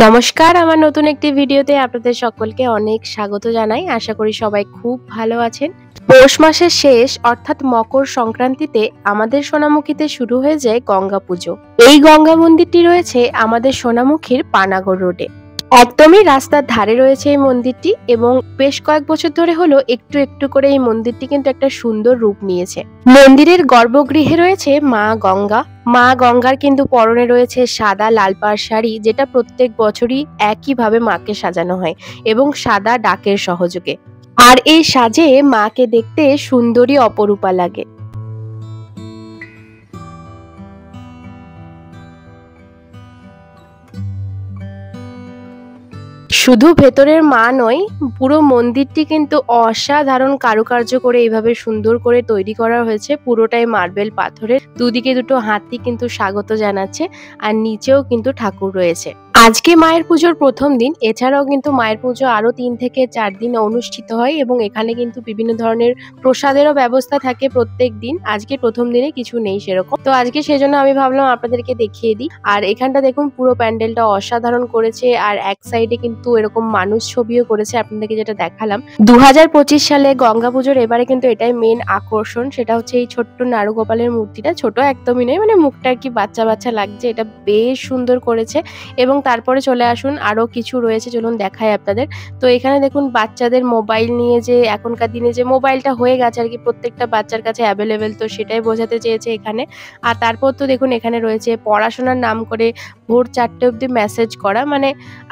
নমস্কার, আমার নতুন একটি ভিডিওতে আপনাদের সকলকে অনেক স্বাগত জানাই। আশা করি সবাই খুব ভালো আছেন। পৌষ মাসের শেষ অর্থাৎ মকর সংক্রান্তিতে আমাদের সোনামুখীতে শুরু হয়ে যায় গঙ্গা পুজো। এই গঙ্গা মন্দিরটি রয়েছে আমাদের সোনামুখীর পানাগড় রোডে। একদমই রাস্তার ধারে রয়েছে এই মন্দিরটি এবং বেশ কয়েক বছর ধরে হলো একটু একটু করে এই মন্দিরটি কিন্তু একটা সুন্দর রূপ নিয়েছে। মন্দিরের গর্ভগৃহে রয়েছে মা গঙ্গা। মা গঙ্গার কিন্তু পরনে রয়েছে সাদা লাল পাড় শাড়ি, যেটা প্রত্যেক বছরই একইভাবে মাকে সাজানো হয় এবং সাদা ডাকের সহযোগে। আর এই সাজে মাকে দেখতে সুন্দরী অপরূপা লাগে। শুধু ভেতরের মা নয়, পুরো মন্দিরটি কিন্তু অসাধারণ কারুকার্য করে এইভাবে সুন্দর করে তৈরি করা হয়েছে। পুরোটাই মার্বেল পাথরের। দুদিকে দুটো হাতি কিন্তু স্বাগত জানাচ্ছে, আর নিচেও কিন্তু ঠাকুর রয়েছে। আজকে মায়ের পুজোর প্রথম দিন। এছাড়াও কিন্তু মায়ের পুজো আরো 3 থেকে 4 দিন অনুষ্ঠিত হয় এবং এখানে কিন্তু বিভিন্ন ধরনের প্রসাদেরও ব্যবস্থা থাকে প্রত্যেক দিন। আজকে প্রথম দিনে কিছু নেই সেরকম, তো আজকে সেজন্য আমি ভাবলাম আপনাদেরকে দেখিয়ে দিই। আর এখানটা দেখুন, পুরো প্যান্ডেলটা অসাধারণ করেছে, আর এক সাইডে কিন্তু এরকম মানুষ ছবিও করেছে আপনাদেরকে, যেটা দেখালাম। 2025 সালে গঙ্গা পুজোর এবারে কিন্তু এটাই মেন আকর্ষণ। সেটা হচ্ছে এই ছোট্ট নারুগোপালের মূর্তিটা। ছোট একদমই নয়, মানে মুখটা আর কি বাচ্চা বাচ্চা লাগছে। এটা বেশ সুন্দর করেছে। এবং তারপরে চলে আসুন, আরো কিছু রয়েছে, চলুন দেখাই আপনাদের। তো এখানে দেখুন, বাচ্চাদের মোবাইল নিয়ে যে এখনকার দিনে যে মোবাইলটা হয়ে গেছে আর কি প্রত্যেকটা বাচ্চার কাছে অ্যাভেলেবেল, তো সেটাই বোঝাতে চেয়েছে এখানে। আর তারপর তো দেখুন, এখানে রয়েছে পড়াশোনার নাম করে ভোর 4টে অবধি মেসেজ করা। মানে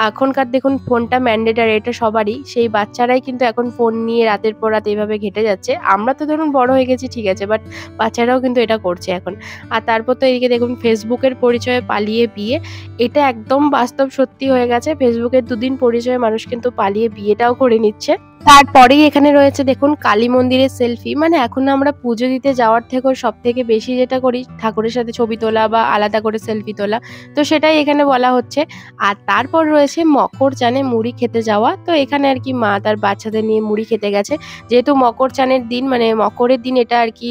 এখনকার দেখুন, ফোনটা ম্যান্ডেটারি, এটা সবারই। সেই বাচ্চারাই কিন্তু এখন ফোন নিয়ে রাতের পর রাত এইভাবে ঘেটে যাচ্ছে। আমরা তো ধরুন বড় হয়ে গেছি, ঠিক আছে, বাট বাচ্চারাও কিন্তু এটা করছে এখন। আর তারপর তো এদিকে দেখুন, ফেসবুকের পরিচয়ে পালিয়ে বিয়ে। এটা একদম বাস্তব সত্যি হয়ে গেছে। ফেসবুকের 2 দিন পরিচয়ে মানুষ কিন্তু পালিয়ে বিয়েটাও করে নিচ্ছে। তারপরেই এখানে রয়েছে দেখুন কালী মন্দিরের সেলফি। মানে এখন আমরা পুজো দিতে যাওয়ার থেকেও সব থেকে বেশি যেটা করি, ঠাকুরের সাথে ছবি তোলা বা আলাদা করে সেলফি তোলা, তো সেটাই এখানে বলা হচ্ছে। আর তারপর রয়েছে মকর চানে মুড়ি খেতে যাওয়া। তো এখানে আর কি মা তার বাচ্চাদের নিয়ে মুড়ি খেতে গেছে। যেহেতু মকর চানের দিন, মানে মকরের দিন এটা আর কি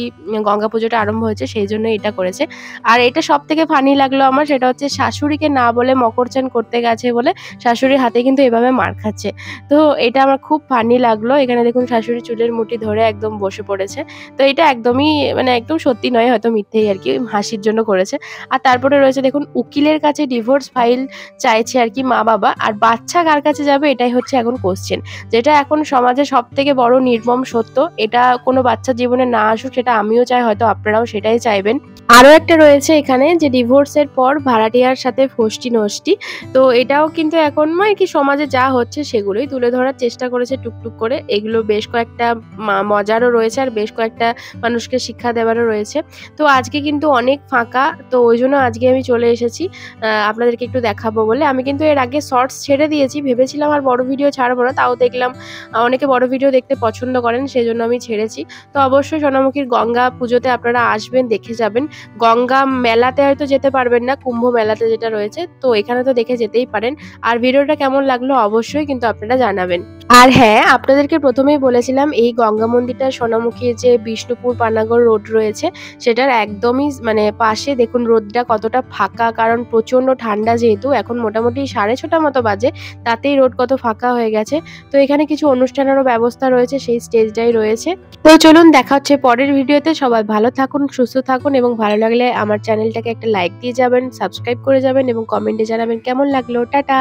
গঙ্গা পুজোটা আরম্ভ হয়েছে, সেই জন্য এটা করেছে। আর এটা সব থেকে ফানি লাগলো আমার, সেটা হচ্ছে শাশুড়িকে না বলে মকর চান করতে গেছে বলে শাশুড়ির হাতে কিন্তু এভাবে মার খাচ্ছে। তো এটা আমার খুব ফানি লাগলো। এখানে দেখুন, শাশুড়ি চুলের মুঠি ধরে একদম বসে পড়েছে। তো এটা একদমই মানে একদম সত্যি নয়, হয়তো মিথ্যেই আর কি, হাসির জন্য করেছে। আর তারপরে রয়েছে দেখুন, উকিলের কাছে ডিভোর্স ফাইল চাইছে আর কি মা বাবা, আর বাচ্চা কার কাছে যাবে এটাই হচ্ছে এখন কোশ্চেন, যেটা এখন সমাজে সব থেকে বড় নির্মম সত্য। এটা কোনো বাচ্চার জীবনে না আসুক, সেটা আমিও চাই, হয়তো আপনারাও সেটাই চাইবেন। আরো একটা রয়েছে এখানে, যে ডিভোর্সের পর ভাড়াটিয়ার সাথে ফষ্টি নষ্টি। তো এটাও কিন্তু এখন মানে কি সমাজে যা হচ্ছে সেগুলোই তুলে ধরার চেষ্টা করেছে টুকটুক করে। এগুলো বেশ কয়েকটা মজারও রয়েছে, আর বেশ কয়েকটা মানুষকে শিক্ষা দেওয়ারও রয়েছে। তো আজকে কিন্তু অনেক ফাঁকা, তো ওই জন্য আজকে আমি চলে এসেছি আপনাদেরকে একটু দেখাবো বলে। আমি কিন্তু এর আগে শর্টস ছেড়ে দিয়েছি, ভেবেছিলাম আর বড় ভিডিও ছাড়বো না, তাও দেখলাম অনেকে বড় ভিডিও দেখতে পছন্দ করেন, সেজন্য আমি ছেড়েছি। তো অবশ্যই সোনামুখীর গঙ্গা পুজোতে আপনারা আসবেন, দেখে যাবেন। গঙ্গা মেলাতে হয়তো যেতে পারবেন না, কুম্ভ মেলাতে যেটা রয়েছে, তো এখানে তো দেখে যেতেই পারেন। আর ভিডিওটা কেমন লাগলো অবশ্যই কিন্তু আপনারা জানাবেন। আর হ্যাঁ, আপনাদেরকে প্রথমেই বলেছিলাম এই গঙ্গা মন্দিরটা সোনামুখীর যে বিষ্ণুপুর পানাগড় রোড রয়েছে, সেটার একদমই মানে পাশে। দেখুন রোডটা কতটা ফাঁকা, কারণ প্রচন্ড ঠান্ডা, যেহেতু এখন মোটামুটি 6:30 মতো বাজে, তাতেই রোড কত ফাঁকা হয়ে গেছে। তো এখানে কিছু অনুষ্ঠানেরও ব্যবস্থা রয়েছে, সেই স্টেজটাই রয়েছে। তো চলুন, দেখা হচ্ছে পরের ভিডিওতে। সবাই ভালো থাকুন, সুস্থ থাকুন, এবং ভালো লাগলে আমার চ্যানেলটাকে একটা লাইক দিয়ে যাবেন, সাবস্ক্রাইব করে যাবেন এবং কমেন্টে জানাবেন কেমন লাগলো। টাটা।